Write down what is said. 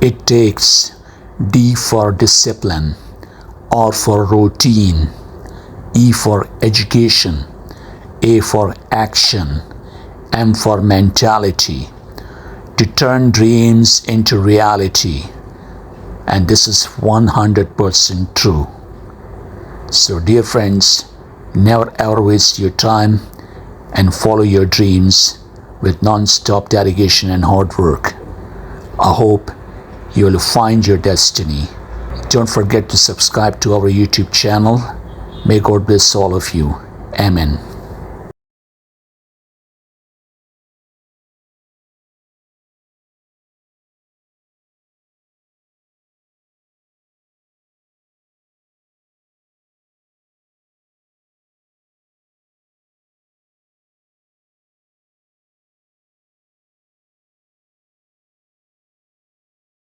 It takes D for discipline, R for routine, E for education, A for action, M for mentality to turn dreams into reality. And this is 100% true. So dear friends, never ever waste your time and follow your dreams with non-stop dedication and hard work. I hope you will find your destiny. Don't forget to subscribe to our YouTube channel. May God bless all of you. Amen.